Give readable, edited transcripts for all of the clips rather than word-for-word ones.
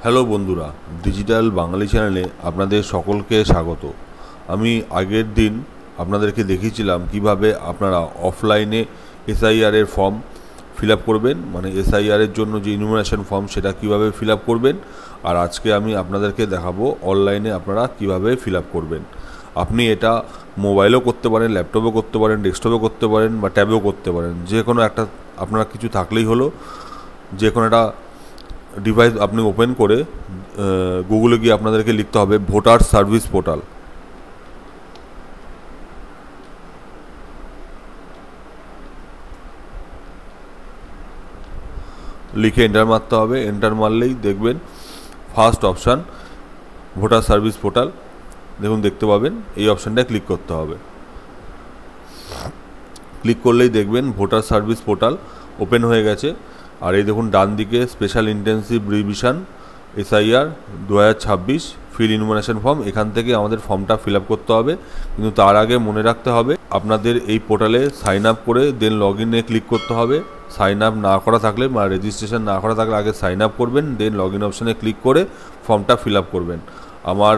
Hello বন্ধুরা, digital বাঙালি চ্যানেলে আপনাদের সকলকে স্বাগত। আমি আগের দিন আপনাদেরকে দেখিয়েছিলাম কিভাবে আপনারা অফলাইনে এসআইআর এর ফর্ম ফিল আপ করবেন, মানে এসআইআর এর জন্য যে ইনুমারেশন ফর্ম সেটা কিভাবে ফিল আপ করবেন। আর আজকে আমি আপনাদেরকে দেখাবো অনলাইনে আপনারা কিভাবে ফিল আপ করবেন। আপনি এটা মোবাইলেও করতে পারেন, ল্যাপটপেও করতে পারেন, ডেস্কটপেও করতে পারেন বা ট্যাবেও করতে পারেন। যে কোনো একটা আপনার কিছু থাকলেই হলো, যে কোনো একটা ডিভাইস আপনি ওপেন করে গুগলে গিয়ে আপনাদেরকে লিখতে হবে ভোটার সার্ভিস পোর্টাল। লিখে এন্টার মারতে হবে। এন্টার মারলেই দেখবেন first option voter service portal, দেখুন দেখতে পাবেন। এই অপশানটায় ক্লিক করতে হবে। ক্লিক করলেই দেখবেন ভোটার সার্ভিস পোর্টাল ওপেন হয়ে গেছে। আর এই দেখুন ডান দিকে special intensive revision SIR 2026 fill enumeration form, এখান থেকে আমাদের ফর্মটা ফিল আপ করতে হবে। কিন্তু তার আগে মনে রাখতে হবে আপনাদের এই পোর্টালে সাইন আপ করে দেন লগ ইনে ক্লিক করতে হবে। সাইন আপ না করা থাকলে বা রেজিস্ট্রেশন না করা থাকলে আগে সাইন আপ করবেন, দেন লগ ইন অপশানে ক্লিক করে ফর্মটা ফিল আপ করবেন। আমার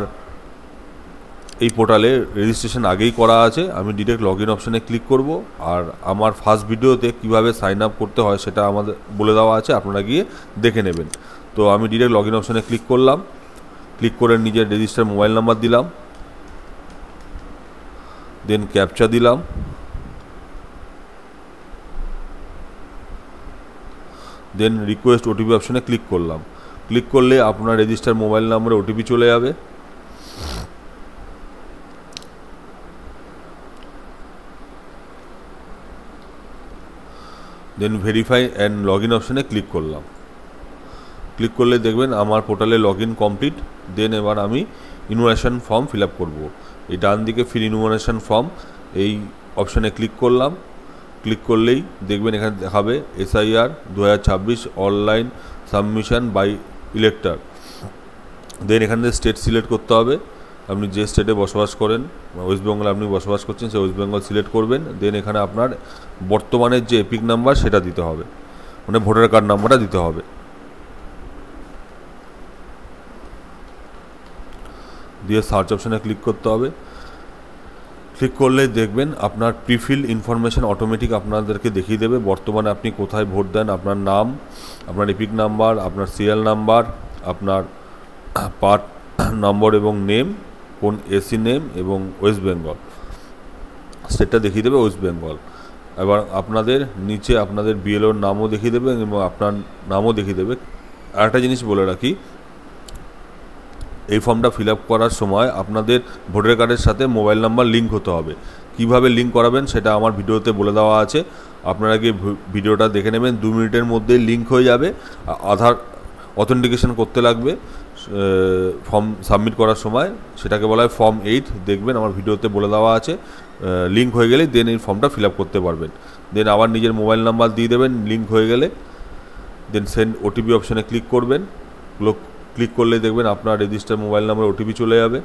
এই পোর্টালে রেজিস্ট্রেশন আগেই করা আছে, আমি ডিরেক্ট লগ ইন অপশানে ক্লিক করব। আর আমার ফার্স্ট ভিডিওতে কিভাবে সাইন আপ করতে হয় সেটা আমাদের বলে দেওয়া আছে, আপনারা গিয়ে দেখে নেবেন। তো আমি ডিরেক্ট লগ ইন অপশানে ক্লিক করলাম। ক্লিক করে নিজের রেজিস্টার মোবাইল নাম্বার দিলাম, দেন ক্যাপচা দিলাম, দেন রিকোয়েস্ট ওটিপি অপশানে ক্লিক করলাম। ক্লিক করলে আপনার রেজিস্টার মোবাইল নাম্বারে ওটিপি চলে যাবে। Then verify and log in অপশানে ক্লিক করলাম। ক্লিক করলে দেখবেন আমার পোর্টালে লগ ইন কমপ্লিট। দেন এবার আমি ইনুমারেশন ফর্ম ফিল আপ করবো। এই ডান দিকে ফিল ইনুমারেশন ফর্ম এই অপশানে ক্লিক করলাম। ক্লিক করলেই দেখবেন এখানে দেখাবে SIR 2026 online submission by elector. Then এখানে স্টেট সিলেক্ট করতে হবে। আপনি যে স্টেটে বসবাস করেন, ওয়েস্ট বেঙ্গলে আপনি বসবাস করছেন, সেই ওয়েস্ট বেঙ্গল সিলেক্ট করবেন। দেন এখানে আপনার বর্তমানের যে এপিক নাম্বার সেটা দিতে হবে, মানে ভোটার কার্ড নাম্বারটা দিতে হবে। দিয়ে সার্চ অপশানে ক্লিক করতে হবে। ক্লিক করলে দেখবেন আপনার প্রিফিল ইনফরমেশান অটোমেটিক আপনাদেরকে দেখিয়ে দেবে বর্তমানে আপনি কোথায় ভোট দেন, আপনার নাম, আপনার এপিক নাম্বার, আপনার সিরিয়াল নাম্বার, আপনার পার্ট নম্বর এবং নেম, কোন এসি নেম এবং ওয়েস্ট বেঙ্গল স্টেটটা দেখিয়ে দেবে ওয়েস্ট বেঙ্গল। এবার আপনাদের নিচে আপনাদের বিএলওর নামও দেখিয়ে দেবে এবং আপনার নামও দেখিয়ে দেবে। আরেকটা জিনিস বলে রাখি, এই ফর্মটা ফিল আপ করার সময় আপনাদের ভোটার কার্ডের সাথে মোবাইল নাম্বার লিঙ্ক হতে হবে। কিভাবে লিঙ্ক করাবেন সেটা আমার ভিডিওতে বলে দেওয়া আছে, আপনারা গিয়ে ভিডিওটা দেখে নেবেন। 2 মিনিটের মধ্যে লিঙ্ক হয়ে যাবে। আধার অথেন্টিকেশন করতে লাগবে ফর্ম সাবমিট করার সময়, সেটাকে বলা হয় ফর্ম 8। দেখবেন আমার ভিডিওতে বলে দেওয়া আছে। লিঙ্ক হয়ে গেলে দেন এই ফর্মটা ফিল আপ করতে পারবেন। দেন আবার নিজের মোবাইল নাম্বার দিয়ে দেবেন লিঙ্ক হয়ে গেলে। দেন সেন্ড ওটিপি অপশানে ক্লিক করবেন। ক্লিক করলে দেখবেন আপনার রেজিস্টার মোবাইল নাম্বার ওটিপি চলে যাবে।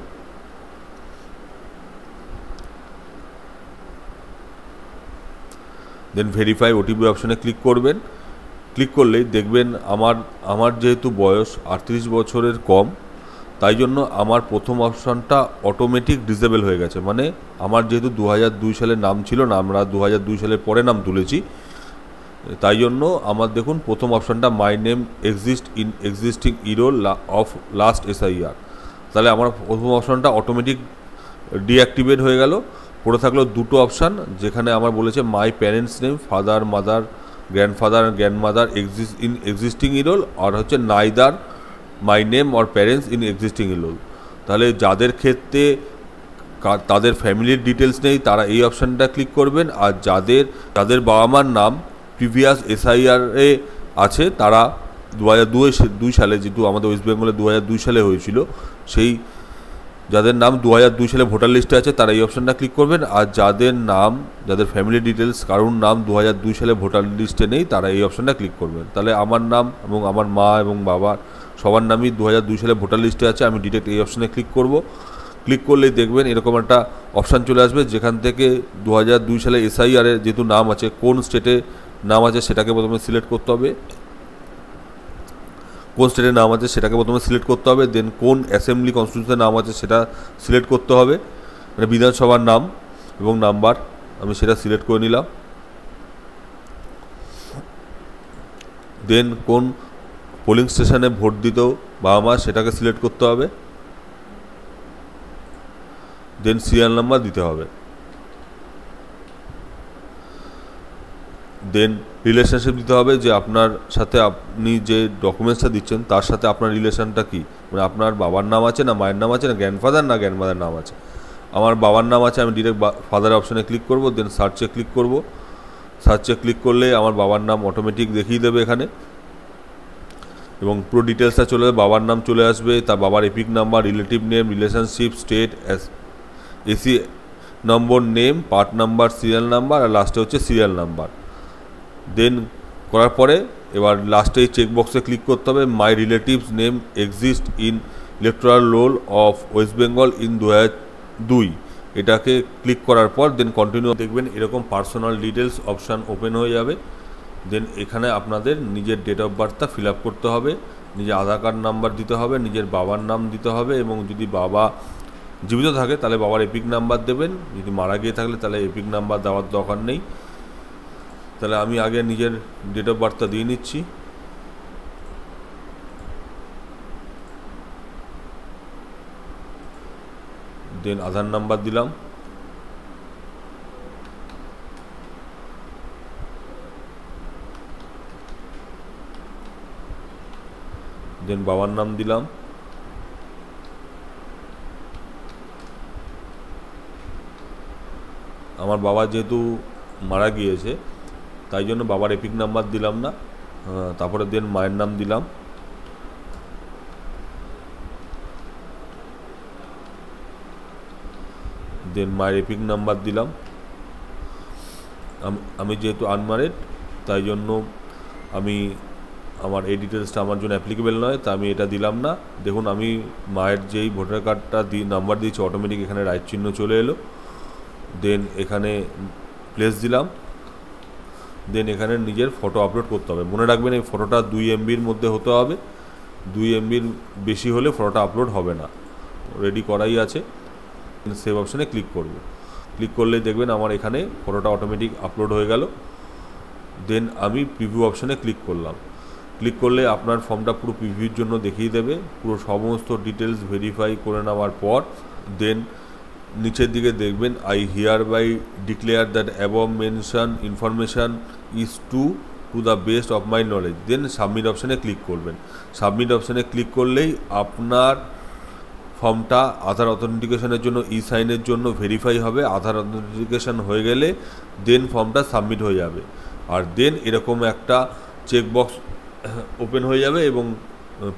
দেন ভেরিফাই ওটিপি অপশানে ক্লিক করবেন। ক্লিক করলেই দেখবেন আমার যেহেতু বয়স 38 বছরের কম, তাই জন্য আমার প্রথম অপশানটা অটোমেটিক ডিসেবল হয়ে গেছে। মানে আমার যেহেতু 2002 সালের নাম ছিল না, আমরা 2002 সালের পরে নাম তুলেছি, তাই জন্য আমার দেখুন প্রথম অপশানটা my name exist in existing ইরোল of last SIR. তাহলে আমার প্রথম অপশানটা অটোমেটিক ডিঅ্যাক্টিভেট হয়ে গেল। পড়ে থাকলো দুটো অপশান, যেখানে আমার বলেছে my parents name, father mother grandfather and grandmother in existing E roll, আর হচ্ছে neither my name or parents in existing E roll. তাহলে যাদের ক্ষেত্রে তাদের ফ্যামিলির ডিটেলস নেই তারা এই অপশানটা ক্লিক করবেন। আর যাদের বাবা মার নাম প্রিভিয়াস এসআইআরে আছে তারা 2002 সালে, যেহেতু আমাদের ওয়েস্ট বেঙ্গলে 2002 সালে হয়েছিল, সেই যাদের নাম 2002 সালে ভোটার লিস্টে আছে তারা এই অপশানটা ক্লিক করবেন। আর যাদের ফ্যামিলি ডিটেলস কারোর নাম 2002 সালে ভোটার লিস্টে নেই তারা এই অপশানটা ক্লিক করবেন। তাহলে আমার নাম এবং আমার মা এবং বাবার সবার নামই 2002 সালে ভোটার লিস্টে আছে, আমি ডিরেক্ট এই অপশানে ক্লিক করব। ক্লিক করলেই দেখবেন এরকম একটা অপশান চলে আসবে, যেখান থেকে 2002 সালে এসআইআরে যেহেতু নাম আছে, কোন স্টেটে নাম আছে সেটাকে প্রথমে সিলেক্ট করতে হবে। কোন স্টেটের নাম আছে সেটাকে প্রথমে সিলেক্ট করতে হবে, দেন কোন অ্যাসেম্বলি কনস্টিটিউশনের নাম আছে সেটা সিলেক্ট করতে হবে, মানে বিধানসভার নাম এবং নাম্বার, আমি সেটা সিলেক্ট করে নিলাম। দেন কোন পোলিং স্টেশনে ভোট দিত বাবা মা সেটাকে সিলেক্ট করতে হবে, দেন সিরিয়াল নাম্বার দিতে হবে। দেন রিলেশনশিপ দিতে হবে, যে আপনার সাথে আপনি যে ডকুমেন্টসটা দিচ্ছেন তার সাথে আপনার রিলেশনটা কী, মানে আপনার বাবার নাম আছে না মায়ের নাম আছে না গ্র্যান্ডফাদার না গ্র্যান্ডমাদার নাম আছে। আমার বাবার নাম আছে, আমি ডিরেক্ট ফাদার অপশানে ক্লিক করব, দেন সার্চে ক্লিক করব। সার্চে ক্লিক করলে আমার বাবার নাম অটোমেটিক দেখিয়ে দেবে এখানে, এবং পুরো ডিটেলসটা চলে যাবে, বাবার নাম চলে আসবে, তার বাবার EPIC number, relative name, relationship, state, AC number, name, part number, serial number, আর লাস্টে হচ্ছে সিরিয়াল নাম্বার। দেন করার পরে এবার লাস্টে এই চেকবক্সে ক্লিক করতে হবে, মাই relatives name exist in electoral role of West Bengal in 2002, এটাকে ক্লিক করার পর দেন কন্টিনিউ দেখবেন এরকম পার্সোনাল ডিটেলস অপশান ওপেন হয়ে যাবে। দেন এখানে আপনাদের নিজের ডেট অফ বার্থটা ফিল আপ করতে হবে, নিজের আধার কার্ড নাম্বার দিতে হবে, নিজের বাবার নাম দিতে হবে, এবং যদি বাবা জীবিত থাকে তাহলে বাবার এপিক নাম্বার দেবেন, যদি মারা গিয়ে থাকলে তাহলে এপিক নাম্বার দেওয়ার দরকার নেই। তাহলে আমি আগে নিজের ডেট অফ বার্থটা দিয়ে নিচ্ছি। দেন আধার নাম্বার দিলাম, দেন বাবার নাম দিলাম, আমার বাবা যেহেতু মারা গিয়েছে তাই জন্য বাবার এপিক নাম্বার দিলাম না, তারপরে দেন মায়ের নাম দিলাম, দেন মায়ের এপিক নাম্বার দিলাম। আমি যেহেতু আনম্যারিড তাই জন্য আমার এই ডিটেলসটা আমার জন্য অ্যাপ্লিকেবল নয়, তা আমি এটা দিলাম না। দেখুন আমি মায়ের যেই ভোটার কার্ডটা নাম্বার দিয়েছি অটোমেটিক এখানে রাইট চিহ্ন চলে এলো। দেন এখানে প্লেস দিলাম, দেন এখানে নিজের ফটো আপলোড করতে হবে। মনে রাখবেন এই ফটোটা 2 MBর মধ্যে হতে হবে, 2 MBর বেশি হলে ফটোটা আপলোড হবে না। রেডি করাই আছে, সেভ অপশানে ক্লিক করব। ক্লিক করলে দেখবেন আমার এখানে ফটোটা অটোমেটিক আপলোড হয়ে গেল। দেন আমি প্রিভিউ অপশানে ক্লিক করলাম। ক্লিক করলে আপনার ফর্মটা পুরো প্রিভিউর জন্য দেখিয়ে দেবে, পুরো সমস্ত ডিটেলস ভেরিফাই করে নেওয়ার পর দেন নিচের দিকে দেখবেন I hereby declare that above mention information is to the best of my knowledge. Then submit অপশানে ক্লিক করবেন। সাবমিট অপশানে ক্লিক করলেই আপনার ফর্মটা আধার অথেন্টিকেশনের জন্য সাইনের জন্য ভেরিফাই হবে। আধার অথেন্টিকেশন হয়ে গেলে দেন ফর্মটা সাবমিট হয়ে যাবে, আর দেন এরকম একটা চেকবক্স ওপেন হয়ে যাবে এবং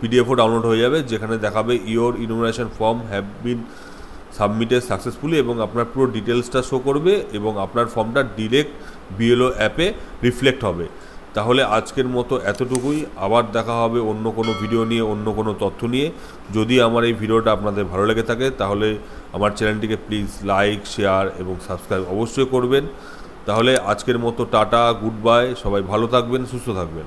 পিডিএফও ডাউনলোড হয়ে যাবে, যেখানে দেখাবে your enumeration form have been submitted successfully, এবং আপনার পুরো ডিটেলসটা শো করবে এবং আপনার ফর্মটা ডিরেক্ট বিএলও অ্যাপে রিফ্লেক্ট হবে। তাহলে আজকের মতো এতটুকুই, আবার দেখা হবে অন্য কোনো ভিডিও নিয়ে, অন্য কোনো তথ্য নিয়ে। যদি আমার এই ভিডিওটা আপনাদের ভালো লেগে থাকে তাহলে আমার চ্যানেলটিকে প্লিজ লাইক, শেয়ার এবং সাবস্ক্রাইব অবশ্যই করবেন। তাহলে আজকের মতো টাটা, গুড বাই, সবাই ভালো থাকবেন, সুস্থ থাকবেন।